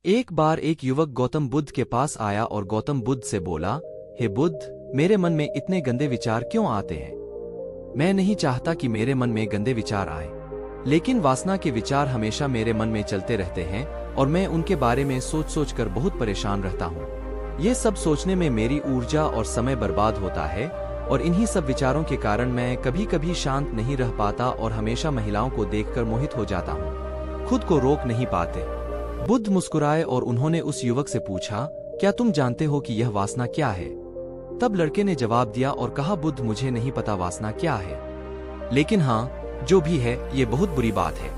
एक बार एक युवक गौतम बुद्ध के पास आया और गौतम बुद्ध से बोला, हे बुद्ध, मेरे मन में इतने गंदे विचार क्यों आते हैं? मैं नहीं चाहता कि मेरे मन में गंदे विचार आए, लेकिन वासना के विचार हमेशा मेरे मन में चलते रहते हैं और मैं उनके बारे में सोच सोच कर बहुत परेशान रहता हूँ। ये सब सोचने में मेरी ऊर्जा और समय बर्बाद होता है और इन्हीं सब विचारों के कारण मैं कभी कभी शांत नहीं रह पाता और हमेशा महिलाओं को देखकर मोहित हो जाता हूँ, खुद को रोक नहीं पाते। बुद्ध मुस्कुराए और उन्होंने उस युवक से पूछा, क्या तुम जानते हो कि यह वासना क्या है? तब लड़के ने जवाब दिया और कहा, बुद्ध, मुझे नहीं पता वासना क्या है, लेकिन हाँ, जो भी है ये बहुत बुरी बात है।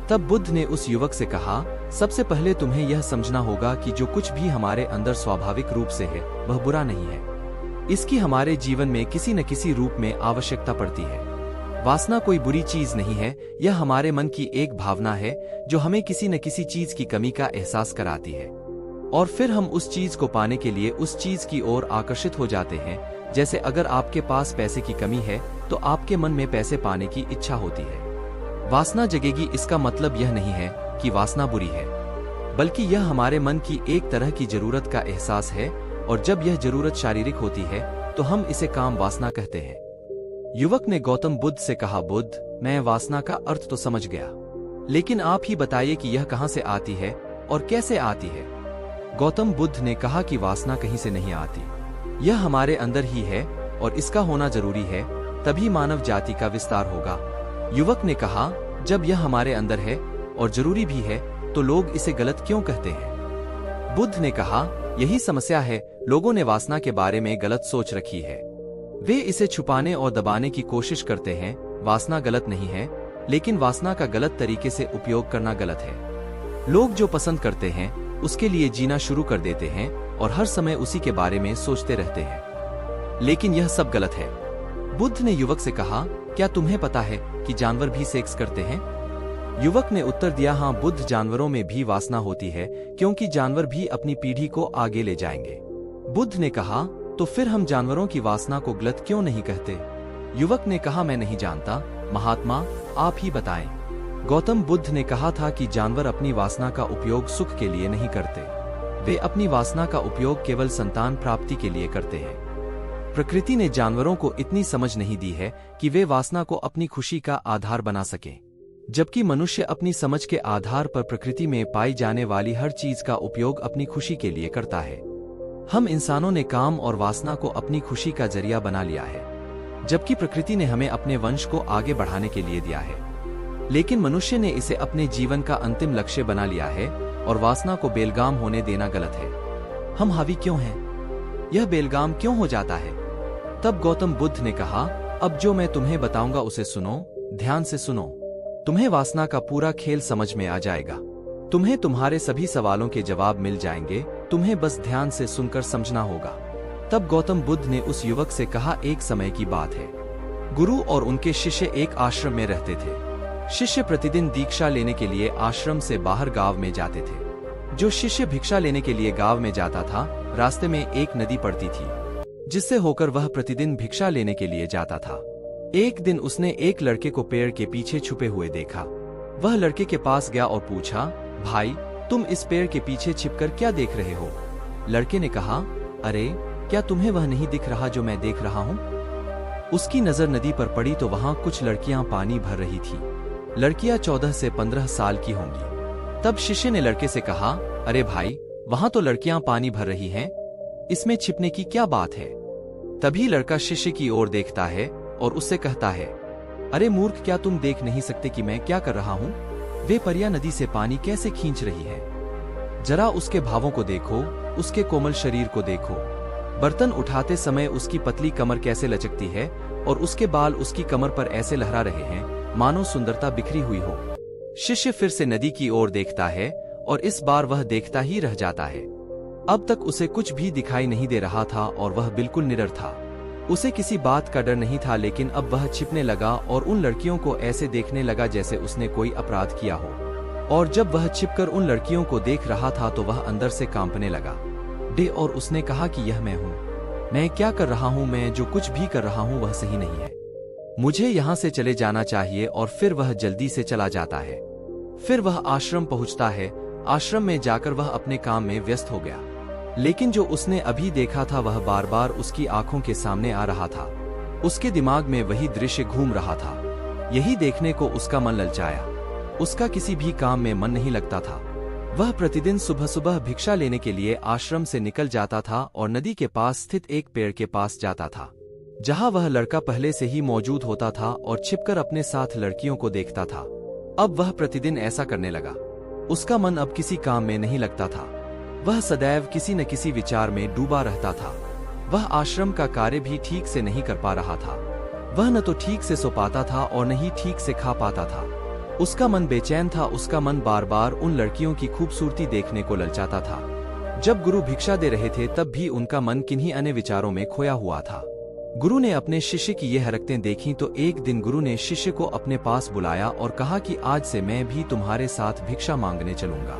तब बुद्ध ने उस युवक से कहा, सबसे पहले तुम्हें यह समझना होगा कि जो कुछ भी हमारे अंदर स्वाभाविक रूप से है वह बुरा नहीं है। इसकी हमारे जीवन में किसी न किसी रूप में आवश्यकता पड़ती है। वासना कोई बुरी चीज नहीं है, यह हमारे मन की एक भावना है जो हमें किसी न किसी चीज की कमी का एहसास कराती है और फिर हम उस चीज को पाने के लिए उस चीज की ओर आकर्षित हो जाते हैं। जैसे अगर आपके पास पैसे की कमी है तो आपके मन में पैसे पाने की इच्छा होती है। वासना जगेगी, इसका मतलब यह नहीं है कि वासना बुरी है, बल्कि यह हमारे मन की एक तरह की जरूरत का एहसास है और जब यह जरूरत शारीरिक होती है तो हम इसे काम वासना कहते हैं। युवक ने गौतम बुद्ध से कहा, बुद्ध, मैं वासना का अर्थ तो समझ गया, लेकिन आप ही बताइए कि यह कहां से आती है और कैसे आती है? गौतम बुद्ध ने कहा कि वासना कहीं से नहीं आती, यह हमारे अंदर ही है और इसका होना जरूरी है, तभी मानव जाति का विस्तार होगा। युवक ने कहा, जब यह हमारे अंदर है और जरूरी भी है तो लोग इसे गलत क्यों कहते हैं? बुद्ध ने कहा, यही समस्या है, लोगों ने वासना के बारे में गलत सोच रखी है। वे इसे छुपाने और दबाने की कोशिश करते हैं। वासना गलत नहीं है, लेकिन वासना का गलत तरीके से उपयोग करना गलत है। लोग जो पसंद करते हैं उसके लिए जीना शुरू कर देते हैं और हर समय उसी के बारे में सोचते रहते हैं, लेकिन यह सब गलत है। बुद्ध ने युवक से कहा, क्या तुम्हें पता है कि जानवर भी सेक्स करते हैं? युवक ने उत्तर दिया, हाँ बुद्ध, जानवरों में भी वासना होती है क्योंकि जानवर भी अपनी पीढ़ी को आगे ले जाएंगे। बुद्ध ने कहा, तो फिर हम जानवरों की वासना को गलत क्यों नहीं कहते? युवक ने कहा, मैं नहीं जानता महात्मा, आप ही बताएं। गौतम बुद्ध ने कहा था कि जानवर अपनी वासना का उपयोग सुख के लिए नहीं करते, वे अपनी वासना का उपयोग केवल संतान प्राप्ति के लिए करते हैं। प्रकृति ने जानवरों को इतनी समझ नहीं दी है कि वे वासना को अपनी खुशी का आधार बना सकें, जबकि मनुष्य अपनी समझ के आधार पर प्रकृति में पाई जाने वाली हर चीज का उपयोग अपनी खुशी के लिए करता है। हम इंसानों ने काम और वासना को अपनी खुशी का जरिया बना लिया है, जबकि प्रकृति ने हमें अपने वंश को आगे बढ़ाने के लिए दिया है, लेकिन मनुष्य ने इसे अपने जीवन का अंतिम लक्ष्य बना लिया है और वासना को बेलगाम होने देना गलत है। हम हावी क्यों हैं? यह बेलगाम क्यों हो जाता है? तब गौतम बुद्ध ने कहा, अब जो मैं तुम्हें बताऊंगा उसे सुनो, ध्यान से सुनो, तुम्हें वासना का पूरा खेल समझ में आ जाएगा। तुम्हें तुम्हारे सभी सवालों के जवाब मिल जाएंगे, तुम्हें बस ध्यान से सुनकर समझना होगा। तब गौतम बुद्ध ने उस युवक से कहा, एक समय की बात है, गुरु और उनके शिष्य एक आश्रम में रहते थे। शिष्य प्रतिदिन दीक्षा लेने के लिए आश्रम से बाहर गांव में जाते थे। जो शिष्य भिक्षा लेने के लिए गांव में जाता था, रास्ते में एक नदी पड़ती थी जिससे होकर वह प्रतिदिन भिक्षा लेने के लिए जाता था। एक दिन उसने एक लड़के को पेड़ के पीछे छुपे हुए देखा। वह लड़के के पास गया और पूछा, भाई, तुम इस पेड़ के पीछे छिपकर क्या देख रहे हो? लड़के ने कहा, अरे, क्या तुम्हें वह नहीं दिख रहा जो मैं देख रहा हूँ? उसकी नजर नदी पर पड़ी तो वहां कुछ लड़कियां पानी भर रही थी। लड़कियां 14 से 15 साल की होंगी। तब शिष्य ने लड़के से कहा, अरे भाई, वहां तो लड़कियां पानी भर रही हैं, इसमें छिपने की क्या बात है? तभी लड़का शिष्य की ओर देखता है और उससे कहता है, अरे मूर्ख, क्या तुम देख नहीं सकते कि मैं क्या कर रहा हूँ? वे परियां नदी से पानी कैसे खींच रही है? जरा उसके भावों को देखो, उसके कोमल शरीर को देखो, बर्तन उठाते समय उसकी पतली कमर कैसे लचकती है और उसके बाल उसकी कमर पर ऐसे लहरा रहे हैं मानो सुंदरता बिखरी हुई हो। शिष्य फिर से नदी की ओर देखता है और इस बार वह देखता ही रह जाता है। अब तक उसे कुछ भी दिखाई नहीं दे रहा था और वह बिल्कुल निडर था। उसे किसी बात का डर नहीं था, लेकिन अब वह छिपने लगा और उन लड़कियों को ऐसे देखने लगा जैसे उसने कोई अपराध किया हो। और जब वह छिपकर उन लड़कियों को देख रहा था तो वह अंदर से कांपने लगा। और उसने कहा कि यह मैं हूँ, मैं क्या कर रहा हूँ? मैं जो कुछ भी कर रहा हूँ वह सही नहीं है, मुझे यहाँ से चले जाना चाहिए। और फिर वह जल्दी से चला जाता है। फिर वह आश्रम पहुँचता है। आश्रम में जाकर वह अपने काम में व्यस्त हो गया। लेकिन जो उसने अभी देखा था वह बार बार उसकी आंखों के सामने आ रहा था। उसके दिमाग में वही दृश्य घूम रहा था। यही देखने को उसका मन ललचाया। उसका किसी भी काम में मन नहीं लगता था। वह प्रतिदिन सुबह सुबह भिक्षा लेने के लिए आश्रम से निकल जाता था और नदी के पास स्थित एक पेड़ के पास जाता था, जहां वह लड़का पहले से ही मौजूद होता था और छिपकर अपने साथ लड़कियों को देखता था। अब वह प्रतिदिन ऐसा करने लगा। उसका मन अब किसी काम में नहीं लगता था। वह सदैव किसी न किसी विचार में डूबा रहता था। वह आश्रम का कार्य भी ठीक से नहीं कर पा रहा था। वह न तो ठीक से सो पाता था और न ही ठीक से खा पाता था। उसका मन बेचैन था। उसका मन बार बार उन लड़कियों की खूबसूरती देखने को ललचाता था। जब गुरु भिक्षा दे रहे थे तब भी उनका मन किन्हीं अन्य विचारों में खोया हुआ था। गुरु ने अपने शिष्य की ये हरकतें देखी तो एक दिन गुरु ने शिष्य को अपने पास बुलाया और कहा कि आज से मैं भी तुम्हारे साथ भिक्षा मांगने चलूंगा।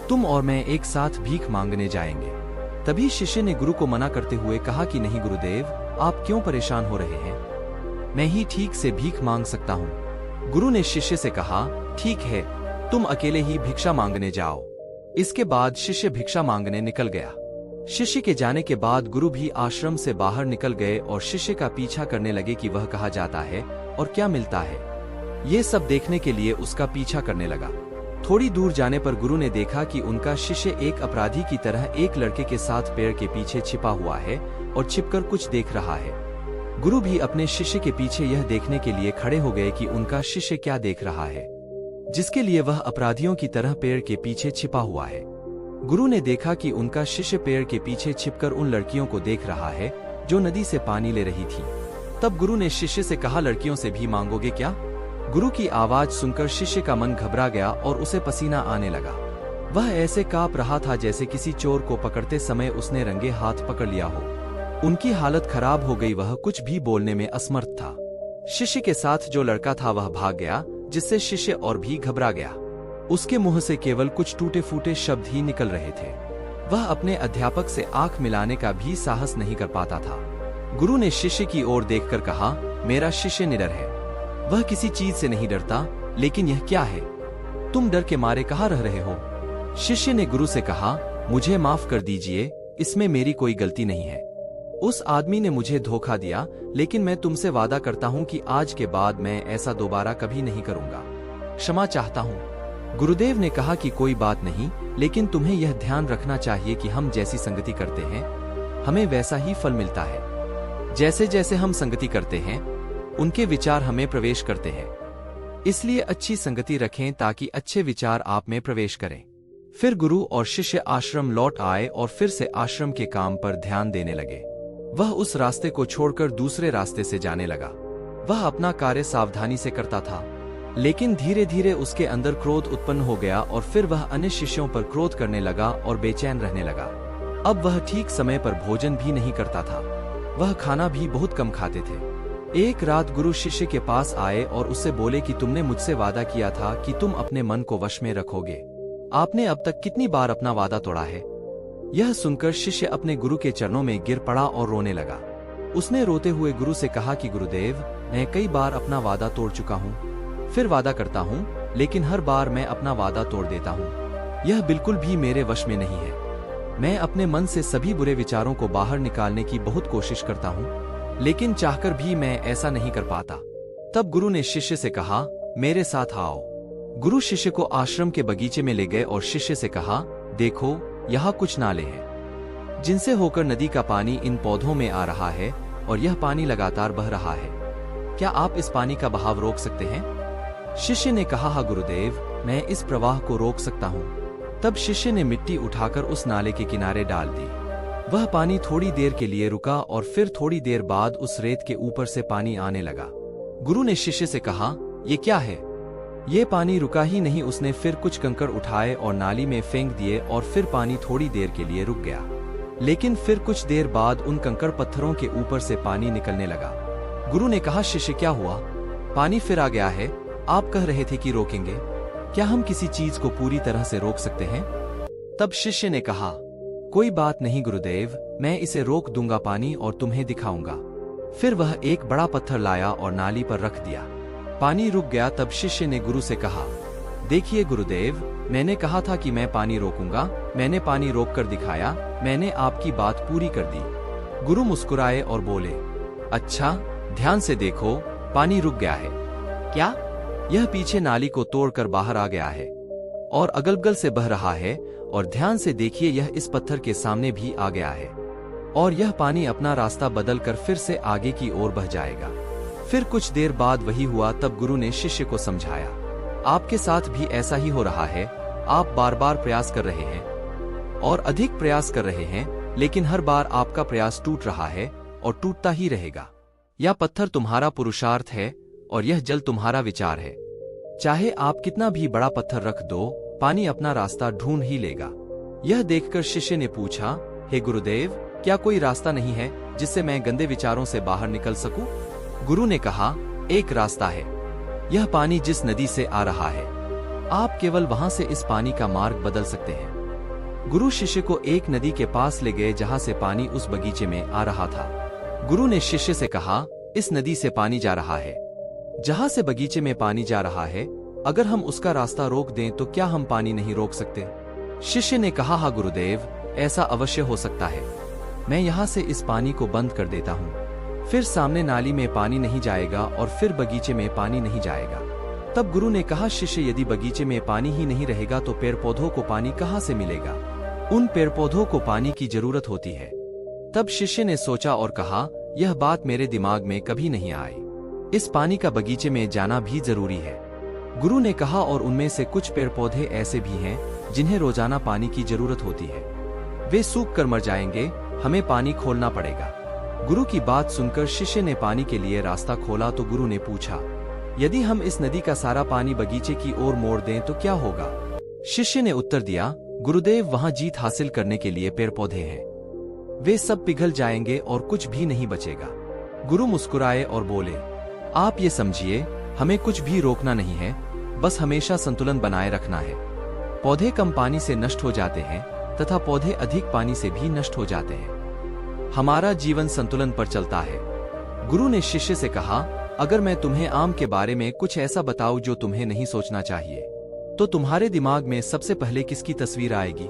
तुम और मैं एक साथ भीख मांगने जाएंगे। तभी शिष्य ने गुरु को मना करते हुए कहा कि नहीं गुरुदेव, आप क्यों परेशान हो रहे हैं? मैं ही ठीक से भीख मांग सकता हूँ। गुरु ने शिष्य से कहा, ठीक है, तुम अकेले ही भिक्षा मांगने जाओ। इसके बाद शिष्य भिक्षा मांगने निकल गया। शिष्य के जाने के बाद गुरु भी आश्रम से बाहर निकल गए और शिष्य का पीछा करने लगे कि वह कहाँ जाता है और क्या मिलता है। ये सब देखने के लिए उसका पीछा करने लगा। थोड़ी दूर जाने पर गुरु ने देखा कि उनका शिष्य एक अपराधी की तरह एक लड़के के साथ पेड़ के पीछे छिपा हुआ है और छिपकर कुछ देख रहा है। गुरु भी अपने शिष्य के पीछे यह देखने के लिए खड़े हो गए कि उनका शिष्य क्या देख रहा है, जिसके लिए वह अपराधियों की तरह पेड़ के पीछे छिपा हुआ है। गुरु ने देखा कि उनका शिष्य पेड़ के पीछे छिपकर उन लड़कियों को देख रहा है जो नदी से पानी ले रही थी। तब गुरु ने शिष्य से कहा, लड़कियों से भी मांगोगे क्या? गुरु की आवाज सुनकर शिष्य का मन घबरा गया और उसे पसीना आने लगा। वह ऐसे कांप रहा था जैसे किसी चोर को पकड़ते समय उसने रंगे हाथ पकड़ लिया हो। उनकी हालत खराब हो गई। वह कुछ भी बोलने में असमर्थ था। शिष्य के साथ जो लड़का था वह भाग गया, जिससे शिष्य और भी घबरा गया। उसके मुंह से केवल कुछ टूटे फूटे शब्द ही निकल रहे थे। वह अपने अध्यापक से आंख मिलाने का भी साहस नहीं कर पाता था। गुरु ने शिष्य की ओर देखकर कहा, मेरा शिष्य निडर है। वह किसी चीज से नहीं डरता। लेकिन यह क्या है? तुम डर के मारे कहाँ रह रहे हो? शिष्य ने गुरु से कहा, मुझे माफ कर दीजिए, इसमें मेरी कोई गलती नहीं है। उस आदमी ने मुझे धोखा दिया, लेकिन मैं तुमसे वादा करता हूँ कि आज के बाद मैं ऐसा दोबारा कभी नहीं करूँगा। क्षमा चाहता हूँ। गुरुदेव ने कहा कि कोई बात नहीं, लेकिन तुम्हें यह ध्यान रखना चाहिए कि हम जैसी संगति करते हैं हमें वैसा ही फल मिलता है। जैसे जैसे हम संगति करते हैं उनके विचार हमें प्रवेश करते हैं। इसलिए अच्छी संगति रखें ताकि अच्छे विचार आप में प्रवेश करें। फिर गुरु और शिष्य आश्रम लौट आए और फिर से आश्रम के काम पर ध्यान देने लगे। वह उस रास्ते को छोड़कर दूसरे रास्ते से जाने लगा। वह अपना कार्य सावधानी से करता था, लेकिन धीरे धीरे उसके अंदर क्रोध उत्पन्न हो गया और फिर वह अन्य शिष्यों पर क्रोध करने लगा और बेचैन रहने लगा। अब वह ठीक समय पर भोजन भी नहीं करता था। वह खाना भी बहुत कम खाते थे। एक रात गुरु शिष्य के पास आए और उससे बोले कि तुमने मुझसे वादा किया था कि तुम अपने मन को वश में रखोगे। आपने अब तक कितनी बार अपना वादा तोड़ा है? यह सुनकर शिष्य अपने गुरु के चरणों में गिर पड़ा और रोने लगा। उसने रोते हुए गुरु से कहा कि गुरुदेव, मैं कई बार अपना वादा तोड़ चुका हूँ। फिर वादा करता हूँ, लेकिन हर बार मैं अपना वादा तोड़ देता हूँ। यह बिल्कुल भी मेरे वश में नहीं है। मैं अपने मन से सभी बुरे विचारों को बाहर निकालने की बहुत कोशिश करता हूँ, लेकिन चाहकर भी मैं ऐसा नहीं कर पाता। तब गुरु ने शिष्य से कहा, मेरे साथ आओ। गुरु शिष्य को आश्रम के बगीचे में ले गए और शिष्य से कहा, देखो, यहाँ कुछ नाले हैं जिनसे होकर नदी का पानी इन पौधों में आ रहा है और यह पानी लगातार बह रहा है। क्या आप इस पानी का बहाव रोक सकते हैं? शिष्य ने कहा, हाँ गुरुदेव, मैं इस प्रवाह को रोक सकता हूँ। तब शिष्य ने मिट्टी उठाकर उस नाले के किनारे डाल दी। वह पानी थोड़ी देर के लिए रुका और फिर थोड़ी देर बाद उस रेत के ऊपर से पानी आने लगा। गुरु ने शिष्य से कहा, ये क्या है? ये पानी रुका ही नहीं। उसने फिर कुछ कंकड़ उठाए और नाली में फेंक दिए और फिर पानी थोड़ी देर के लिए रुक गया। लेकिन फिर कुछ देर बाद उन कंकड़ पत्थरों के ऊपर से पानी निकलने लगा। गुरु ने कहा, शिष्य क्या हुआ? पानी फिर आ गया है। आप कह रहे थे कि रोकेंगे। क्या हम किसी चीज को पूरी तरह से रोक सकते हैं? तब शिष्य ने कहा, कोई बात नहीं गुरुदेव, मैं इसे रोक दूंगा पानी और तुम्हें दिखाऊंगा। फिर वह एक बड़ा पत्थर लाया और नाली पर रख दिया। पानी रुक गया। तब शिष्य ने गुरु से कहा, देखिए गुरुदेव, मैंने कहा था कि मैं पानी रोकूंगा, मैंने पानी रोक कर दिखाया, मैंने आपकी बात पूरी कर दी। गुरु मुस्कुराए और बोले, अच्छा, ध्यान से देखो, पानी रुक गया है। क्या? यह पीछे नाली को तोड़कर बाहर आ गया है और अगल-बगल से बह रहा है। और ध्यान से देखिए, यह इस पत्थर के सामने भी आ गया है और यह पानी अपना रास्ता बदलकर फिर से आगे की ओर बह जाएगा। फिर कुछ देर बाद वही हुआ। तब गुरु ने शिष्य को समझाया, आपके साथ भी ऐसा ही हो रहा है। आप बार बार प्रयास कर रहे हैं और अधिक प्रयास कर रहे हैं, लेकिन हर बार आपका प्रयास टूट रहा है और टूटता ही रहेगा। यह पत्थर तुम्हारा पुरुषार्थ है और यह जल तुम्हारा विचार है। चाहे आप कितना भी बड़ा पत्थर रख दो, पानी अपना रास्ता ढूंढ ही लेगा। यह देखकर शिष्य ने पूछा, हे गुरुदेव, क्या कोई रास्ता नहीं है जिससे मैं गंदे विचारों से बाहर निकल सकूं? गुरु ने कहा, एक रास्ता है। यह पानी जिस नदी से आ रहा है, आप केवल वहां से इस पानी का मार्ग बदल सकते हैं। गुरु शिष्य को एक नदी के पास ले गए जहां से पानी उस बगीचे में आ रहा था। गुरु ने शिष्य से कहा, इस नदी से पानी जा रहा है, जहां से बगीचे में पानी जा रहा है। अगर हम उसका रास्ता रोक दें तो क्या हम पानी नहीं रोक सकते? शिष्य ने कहा, हाँ गुरुदेव, ऐसा अवश्य हो सकता है। मैं यहाँ से इस पानी को बंद कर देता हूँ, फिर सामने नाली में पानी नहीं जाएगा और फिर बगीचे में पानी नहीं जाएगा। तब गुरु ने कहा, शिष्य, यदि बगीचे में पानी ही नहीं रहेगा तो पेड़ पौधों को पानी कहाँ से मिलेगा? उन पेड़ पौधों को पानी की जरूरत होती है। तब शिष्य ने सोचा और कहा, यह बात मेरे दिमाग में कभी नहीं आई। इस पानी का बगीचे में जाना भी जरूरी है। गुरु ने कहा, और उनमें से कुछ पेड़ पौधे ऐसे भी हैं जिन्हें रोजाना पानी की जरूरत होती है। वे सूख कर मर जाएंगे, हमें पानी खोलना पड़ेगा। गुरु की बात सुनकर शिष्य ने पानी के लिए रास्ता खोला। तो गुरु ने पूछा, यदि हम इस नदी का सारा पानी बगीचे की ओर मोड़ दें तो क्या होगा? शिष्य ने उत्तर दिया, गुरुदेव, वहां जीत हासिल करने के लिए पेड़ पौधे हैं, वे सब पिघल जाएंगे और कुछ भी नहीं बचेगा। गुरु मुस्कुराए और बोले, आप ये समझिए, हमें कुछ भी रोकना नहीं है, बस हमेशा संतुलन बनाए रखना है। पौधे कम पानी से नष्ट हो जाते हैं तथा पौधे अधिक पानी से भी नष्ट हो जाते हैं। हमारा जीवन संतुलन पर चलता है। गुरु ने शिष्य से कहा, अगर मैं तुम्हें आम के बारे में कुछ ऐसा बताऊं जो तुम्हें नहीं सोचना चाहिए, तो तुम्हारे दिमाग में सबसे पहले किसकी तस्वीर आएगी?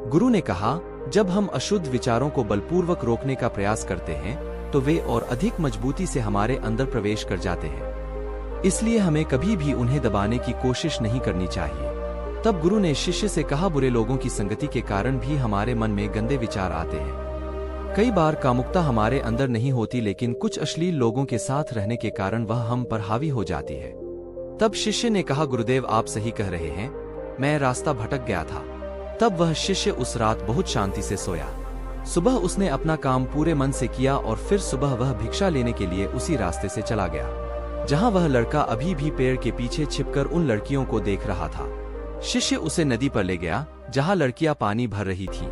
गुरु ने कहा, जब हम अशुद्ध विचारों को बलपूर्वक रोकने का प्रयास करते हैं तो वे और अधिक मजबूती से हमारे अंदर प्रवेश कर जाते हैं। इसलिए हमें कभी भी उन्हें दबाने की कोशिश नहीं करनी चाहिए। तब गुरु ने शिष्य से कहा, बुरे लोगों की संगति के कारण भी हमारे मन में गंदे विचार आते हैं। कई बार कामुकता हमारे अंदर नहीं होती, लेकिन कुछ अश्लील लोगों के साथ रहने के कारण वह हम पर हावी हो जाती है। तब शिष्य ने कहा, गुरुदेव, आप सही कह रहे हैं, मैं रास्ता भटक गया था। तब वह शिष्य उस रात बहुत शांति से सोया। सुबह उसने अपना काम पूरे मन से किया और फिर सुबह वह भिक्षा लेने के लिए उसी रास्ते से चला गया जहां वह लड़का अभी भी पेड़ के पीछे छिपकर उन लड़कियों को देख रहा था। शिष्य उसे नदी पर ले गया जहां लड़कियां पानी भर रही थी।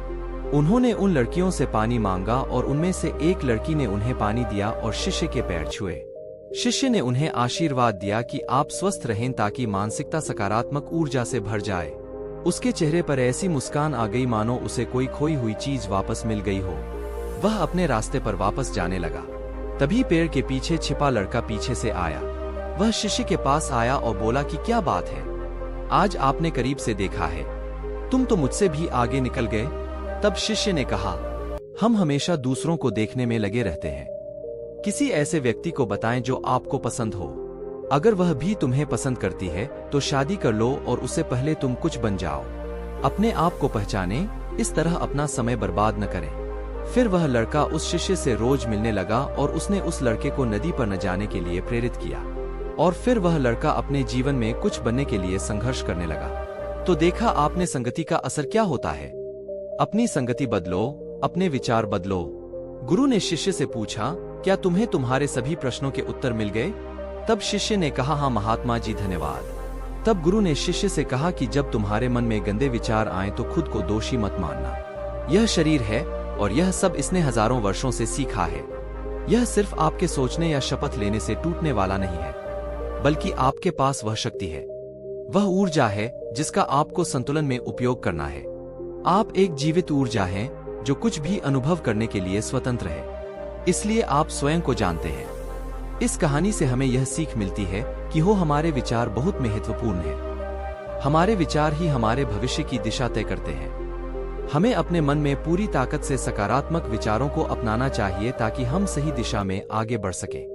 उन्होंने उन लड़कियों से पानी मांगा और उनमें से एक लड़की ने उन्हें पानी दिया और शिष्य के पैर छुए। शिष्य ने उन्हें आशीर्वाद दिया कि आप स्वस्थ रहें ताकि मानसिकता सकारात्मक ऊर्जा से भर जाए। उसके चेहरे पर ऐसी मुस्कान आ गई मानो उसे कोई खोई हुई चीज वापस मिल गई हो। वह अपने रास्ते पर वापस जाने लगा। तभी पेड़ के पीछे छिपा लड़का पीछे से आया। वह शिष्य के पास आया और बोला कि क्या बात है, आज आपने करीब से देखा है, तुम तो मुझसे भी आगे निकल गए। तब शिष्य ने कहा, हम हमेशा दूसरों को देखने में लगे रहते हैं। किसी ऐसे व्यक्ति को बताएं जो आपको पसंद हो। अगर वह भी तुम्हें पसंद करती है तो शादी कर लो और उससे पहले तुम कुछ बन जाओ। अपने आप को पहचाने, इस तरह अपना समय बर्बाद न करें। फिर वह लड़का उस शिष्य से रोज मिलने लगा और उसने उस लड़के को नदी पर न जाने के लिए प्रेरित किया। और फिर वह लड़का अपने जीवन में कुछ बनने के लिए संघर्ष करने लगा। तो देखा आपने संगति का असर क्या होता है। अपनी संगति बदलो, अपने विचार बदलो। गुरु ने शिष्य से पूछा, क्या तुम्हें तुम्हारे सभी प्रश्नों के उत्तर मिल गए? तब शिष्य ने कहा, हाँ महात्मा जी, धन्यवाद। तब गुरु ने शिष्य से कहा कि जब तुम्हारे मन में गंदे विचार आए तो खुद को दोषी मत मानना। यह शरीर है और यह सब इसने हजारों वर्षों से सीखा है। यह सिर्फ आपके सोचने या शपथ लेने से टूटने वाला नहीं है, बल्कि आपके पास वह शक्ति है, वह ऊर्जा है जिसका आपको संतुलन में उपयोग करना है। आप एक जीवित ऊर्जा हैं जो कुछ भी अनुभव करने के लिए स्वतंत्र है। इसलिए आप स्वयं को जानते हैं। इस कहानी से हमें यह सीख मिलती है कि हमारे विचार बहुत महत्वपूर्ण है। हमारे विचार ही हमारे भविष्य की दिशा तय करते हैं। हमें अपने मन में पूरी ताकत से सकारात्मक विचारों को अपनाना चाहिए ताकि हम सही दिशा में आगे बढ़ सकें।